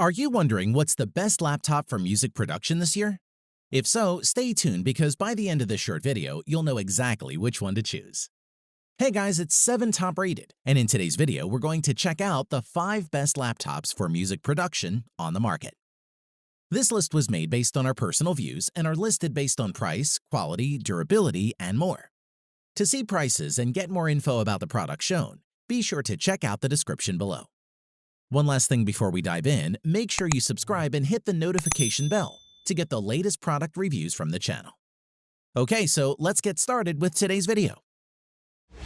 Are you wondering what's the best laptop for music production this year? If so, stay tuned because by the end of this short video, you'll know exactly which one to choose. Hey guys, it's 7 Top Rated, and in today's video, we're going to check out the 5 best laptops for music production on the market. This list was made based on our personal views and are listed based on price, quality, durability, and more. To see prices and get more info about the product shown, be sure to check out the description below. One last thing before we dive in, make sure you subscribe and hit the notification bell to get the latest product reviews from the channel. Okay, so let's get started with today's video.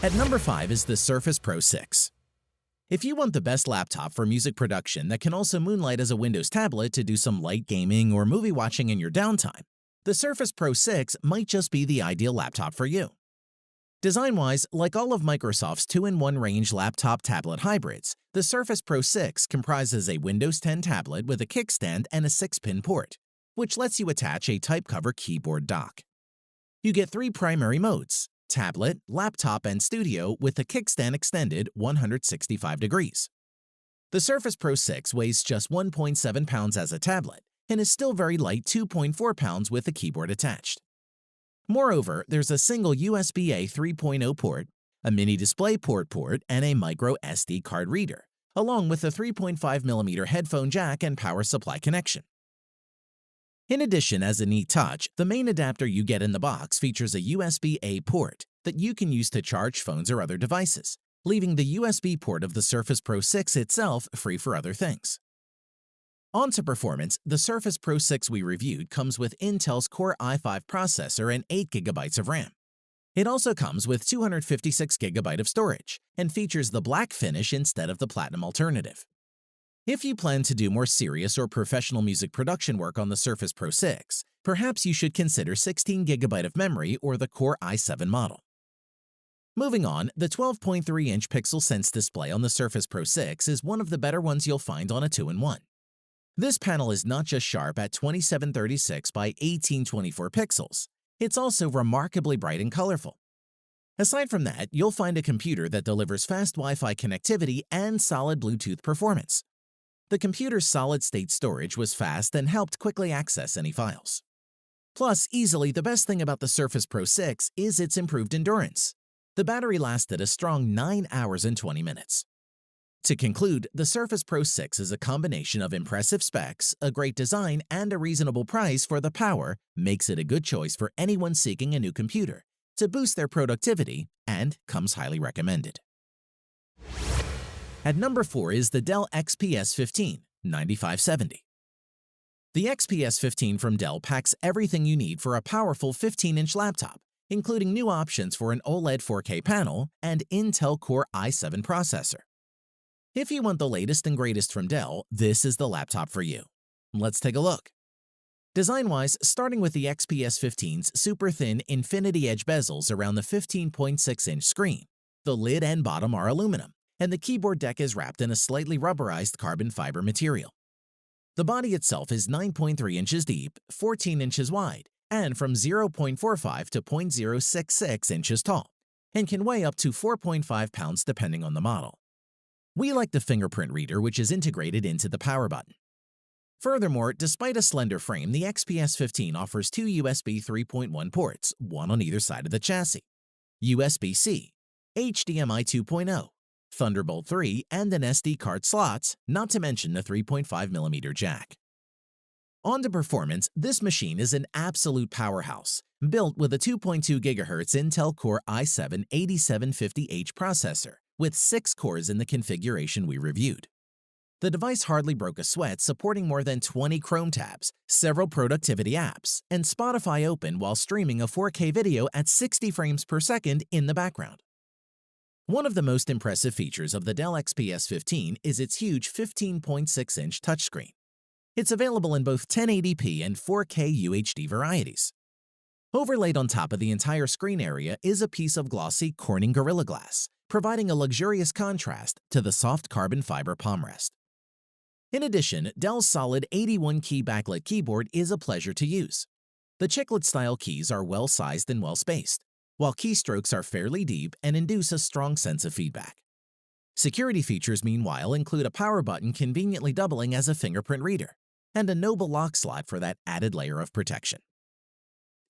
At number 5 is the Surface Pro 6. If you want the best laptop for music production that can also moonlight as a Windows tablet to do some light gaming or movie watching in your downtime, the Surface Pro 6 might just be the ideal laptop for you. Design-wise, like all of Microsoft's 2-in-1 range laptop-tablet hybrids, the Surface Pro 6 comprises a Windows 10 tablet with a kickstand and a 6-pin port, which lets you attach a type-cover keyboard dock. You get 3 primary modes: tablet, laptop, and studio, with the kickstand extended 165 degrees. The Surface Pro 6 weighs just 1.7 pounds as a tablet and is still very light, 2.4 pounds with the keyboard attached. Moreover, there's a single USB-A 3.0 port, a mini DisplayPort port, and a micro SD card reader, along with a 3.5mm headphone jack and power supply connection. In addition, as a neat touch, the main adapter you get in the box features a USB-A port that you can use to charge phones or other devices, leaving the USB port of the Surface Pro 6 itself free for other things. On to performance, the Surface Pro 6 we reviewed comes with Intel's Core i5 processor and 8GB of RAM. It also comes with 256GB of storage and features the black finish instead of the platinum alternative. If you plan to do more serious or professional music production work on the Surface Pro 6, perhaps you should consider 16GB of memory or the Core i7 model. Moving on, the 12.3-inch Pixel Sense display on the Surface Pro 6 is one of the better ones you'll find on a 2-in-1. This panel is not just sharp at 2736 by 1824 pixels, it's also remarkably bright and colorful. Aside from that, you'll find a computer that delivers fast Wi-Fi connectivity and solid Bluetooth performance. The computer's solid-state storage was fast and helped quickly access any files. Plus, easily the best thing about the Surface Pro 6 is its improved endurance. The battery lasted a strong 9 hours and 20 minutes. To conclude, the Surface Pro 6 is a combination of impressive specs, a great design, and a reasonable price for the power makes it a good choice for anyone seeking a new computer to boost their productivity and comes highly recommended. At number 4 is the Dell XPS 15 9570. The XPS 15 from Dell packs everything you need for a powerful 15-inch laptop, including new options for an OLED 4K panel and Intel Core i7 processor. If you want the latest and greatest from Dell, this is the laptop for you. Let's take a look. Design-wise, starting with the XPS 15's super thin infinity edge bezels around the 15.6-inch screen, the lid and bottom are aluminum, and the keyboard deck is wrapped in a slightly rubberized carbon fiber material. The body itself is 9.3 inches deep, 14 inches wide, and from 0.45 to 0.066 inches tall, and can weigh up to 4.5 pounds depending on the model. We like the fingerprint reader, which is integrated into the power button. Furthermore, despite a slender frame, the XPS 15 offers 2 USB 3.1 ports, one on either side of the chassis, USB-C, HDMI 2.0, Thunderbolt 3, and an SD card slots, not to mention the 3.5mm jack. On to performance, this machine is an absolute powerhouse, built with a 2.2 GHz Intel Core i7 8750H processor, with 6 cores in the configuration we reviewed. The device hardly broke a sweat, supporting more than 20 Chrome tabs, several productivity apps, and Spotify open while streaming a 4K video at 60 frames per second in the background. One of the most impressive features of the Dell XPS 15 is its huge 15.6-inch touchscreen. It's available in both 1080p and 4K UHD varieties. Overlaid on top of the entire screen area is a piece of glossy Corning Gorilla Glass, providing a luxurious contrast to the soft carbon fiber palm rest. In addition, Dell's solid 81-key backlit keyboard is a pleasure to use. The chiclet-style keys are well-sized and well-spaced, while keystrokes are fairly deep and induce a strong sense of feedback. Security features, meanwhile, include a power button conveniently doubling as a fingerprint reader, and a noble lock slot for that added layer of protection.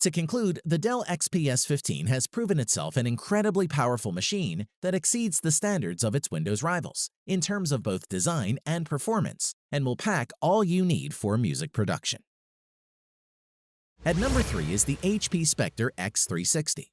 To conclude, the Dell XPS 15 has proven itself an incredibly powerful machine that exceeds the standards of its Windows rivals in terms of both design and performance, and will pack all you need for music production. At number 3 is the HP Spectre X360.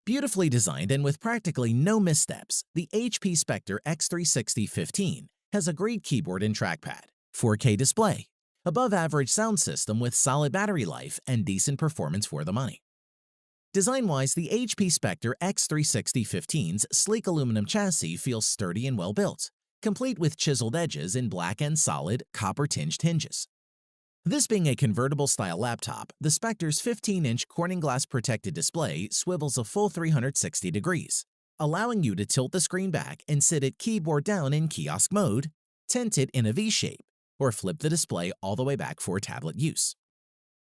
Beautifully designed and with practically no missteps, the HP Spectre X360 15 has a great keyboard and trackpad, 4K display, above-average sound system with solid battery life and decent performance for the money. Design-wise, the HP Spectre X360 15's sleek aluminum chassis feels sturdy and well-built, complete with chiseled edges in black and solid, copper-tinged hinges. This being a convertible-style laptop, the Spectre's 15-inch Corning glass-protected display swivels a full 360 degrees, allowing you to tilt the screen back and sit it keyboard down in kiosk mode, tent it in a V-shape, or flip the display all the way back for tablet use.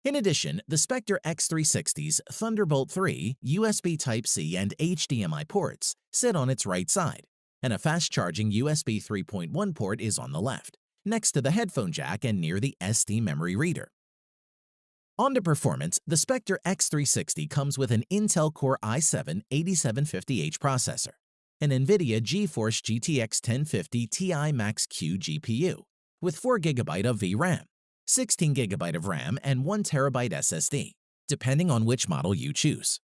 In addition, the Spectre X360's Thunderbolt 3, USB Type-C, and HDMI ports sit on its right side, and a fast-charging USB 3.1 port is on the left, next to the headphone jack and near the SD memory reader. On to performance, the Spectre X360 comes with an Intel Core i7-8750H processor, an NVIDIA GeForce GTX 1050 Ti Max-Q GPU, with 4GB of VRAM, 16GB of RAM, and 1TB SSD, depending on which model you choose.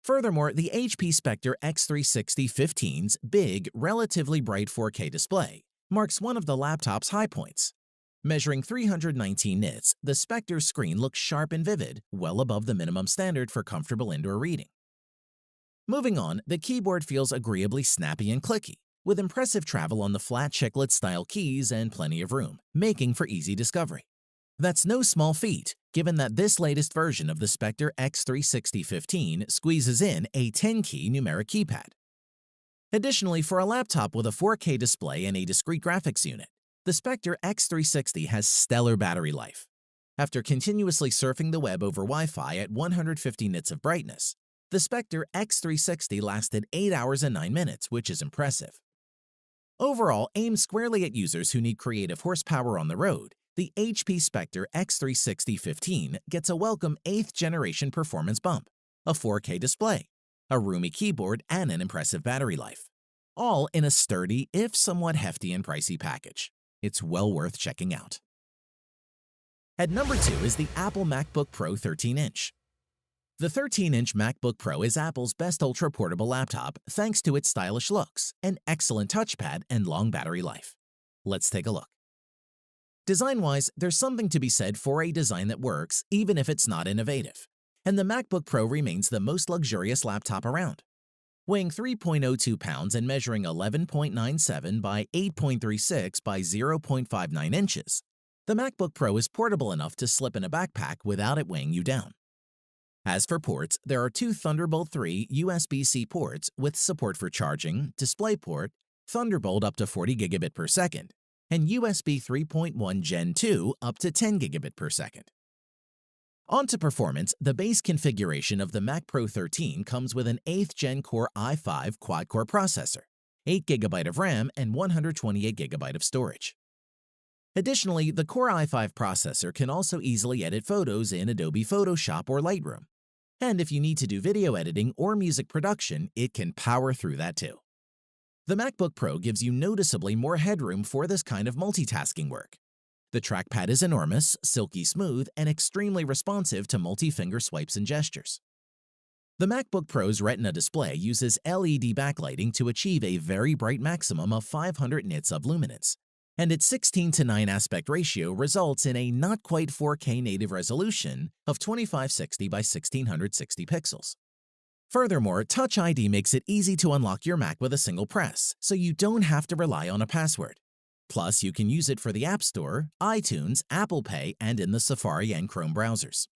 Furthermore, the HP Spectre X360 15's big, relatively bright 4K display marks one of the laptop's high points. Measuring 319 nits, the Spectre's screen looks sharp and vivid, well above the minimum standard for comfortable indoor reading. Moving on, the keyboard feels agreeably snappy and clicky, with impressive travel on the flat chiclet-style keys and plenty of room, making for easy discovery. That's no small feat, given that this latest version of the Spectre X360 15 squeezes in a 10-key numeric keypad. Additionally, for a laptop with a 4K display and a discrete graphics unit, the Spectre X360 has stellar battery life. After continuously surfing the web over Wi-Fi at 150 nits of brightness, the Spectre X360 lasted 8 hours and 9 minutes, which is impressive. Overall, aimed squarely at users who need creative horsepower on the road, the HP Spectre X360 15 gets a welcome 8th-generation performance bump, a 4K display, a roomy keyboard, and an impressive battery life, all in a sturdy, if somewhat hefty and pricey package. It's well worth checking out. At number 2 is the Apple MacBook Pro 13-inch. The 13-inch MacBook Pro is Apple's best ultra-portable laptop thanks to its stylish looks, an excellent touchpad, and long battery life. Let's take a look. Design-wise, there's something to be said for a design that works even if it's not innovative, and the MacBook Pro remains the most luxurious laptop around. Weighing 3.02 pounds and measuring 11.97 by 8.36 by 0.59 inches, the MacBook Pro is portable enough to slip in a backpack without it weighing you down. As for ports, there are 2 Thunderbolt 3 USB-C ports with support for charging, DisplayPort, Thunderbolt up to 40 gigabit per second, and USB 3.1 Gen 2 up to 10 gigabit per second. On to performance, the base configuration of the Mac Pro 13 comes with an 8th Gen Core i5 quad-core processor, 8GB of RAM, and 128GB of storage. Additionally, the Core i5 processor can also easily edit photos in Adobe Photoshop or Lightroom. And if you need to do video editing or music production, it can power through that too. The MacBook Pro gives you noticeably more headroom for this kind of multitasking work. The trackpad is enormous, silky smooth, and extremely responsive to multi-finger swipes and gestures. The MacBook Pro's Retina display uses LED backlighting to achieve a very bright maximum of 500 nits of luminance, and its 16:9 aspect ratio results in a not-quite 4K native resolution of 2560 by 1660 pixels. Furthermore, Touch ID makes it easy to unlock your Mac with a single press, so you don't have to rely on a password. Plus, you can use it for the App Store, iTunes, Apple Pay, and in the Safari and Chrome browsers.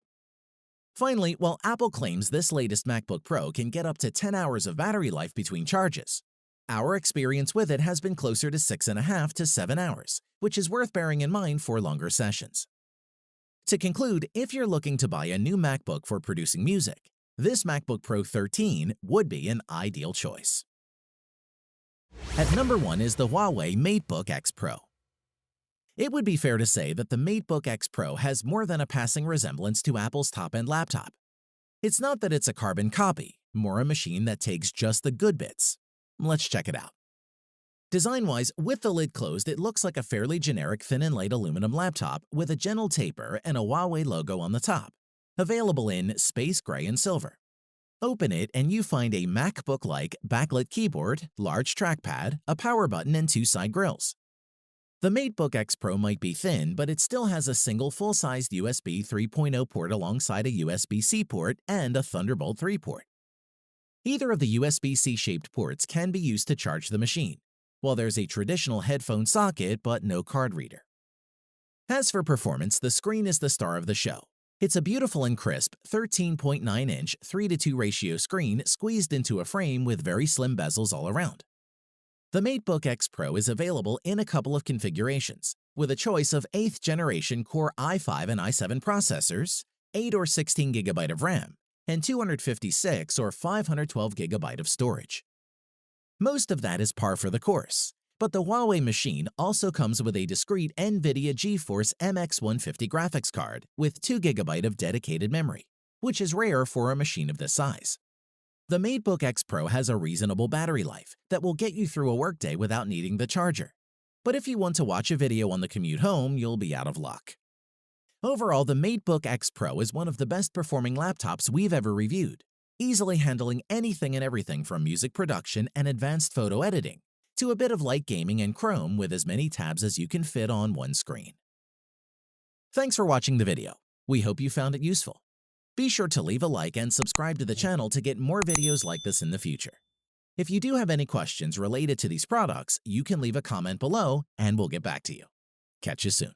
Finally, while Apple claims this latest MacBook Pro can get up to 10 hours of battery life between charges, our experience with it has been closer to 6.5 to 7 hours, which is worth bearing in mind for longer sessions. To conclude, if you're looking to buy a new MacBook for producing music, this MacBook Pro 13 would be an ideal choice. At number 1 is the Huawei MateBook X Pro. It would be fair to say that the MateBook X Pro has more than a passing resemblance to Apple's top-end laptop. It's not that it's a carbon copy, more a machine that takes just the good bits. Let's check it out. Design-wise, with the lid closed, it looks like a fairly generic thin and light aluminum laptop with a gentle taper and a Huawei logo on the top, available in space gray and silver. Open it and you find a MacBook-like backlit keyboard, large trackpad, a power button, and 2 side grills. The MateBook X Pro might be thin, but it still has a single full-sized USB 3.0 port alongside a USB-C port and a Thunderbolt 3 port. Either of the USB-C shaped ports can be used to charge the machine, while there's a traditional headphone socket but no card reader. As for performance, the screen is the star of the show. It's a beautiful and crisp 13.9-inch 3:2 ratio screen squeezed into a frame with very slim bezels all around. The MateBook X Pro is available in a couple of configurations, with a choice of 8th generation Core i5 and i7 processors, 8 or 16 GB of RAM, and 256 or 512 GB of storage. Most of that is par for the course, but the Huawei machine also comes with a discrete NVIDIA GeForce MX 150 graphics card with 2 GB of dedicated memory, which is rare for a machine of this size. The MateBook X Pro has a reasonable battery life that will get you through a workday without needing the charger. But if you want to watch a video on the commute home, you'll be out of luck. Overall, the MateBook X Pro is one of the best performing laptops we've ever reviewed, easily handling anything and everything from music production and advanced photo editing to a bit of light gaming and Chrome with as many tabs as you can fit on one screen. Thanks for watching the video. We hope you found it useful. Be sure to leave a like and subscribe to the channel to get more videos like this in the future. If you do have any questions related to these products, you can leave a comment below and we'll get back to you. Catch you soon.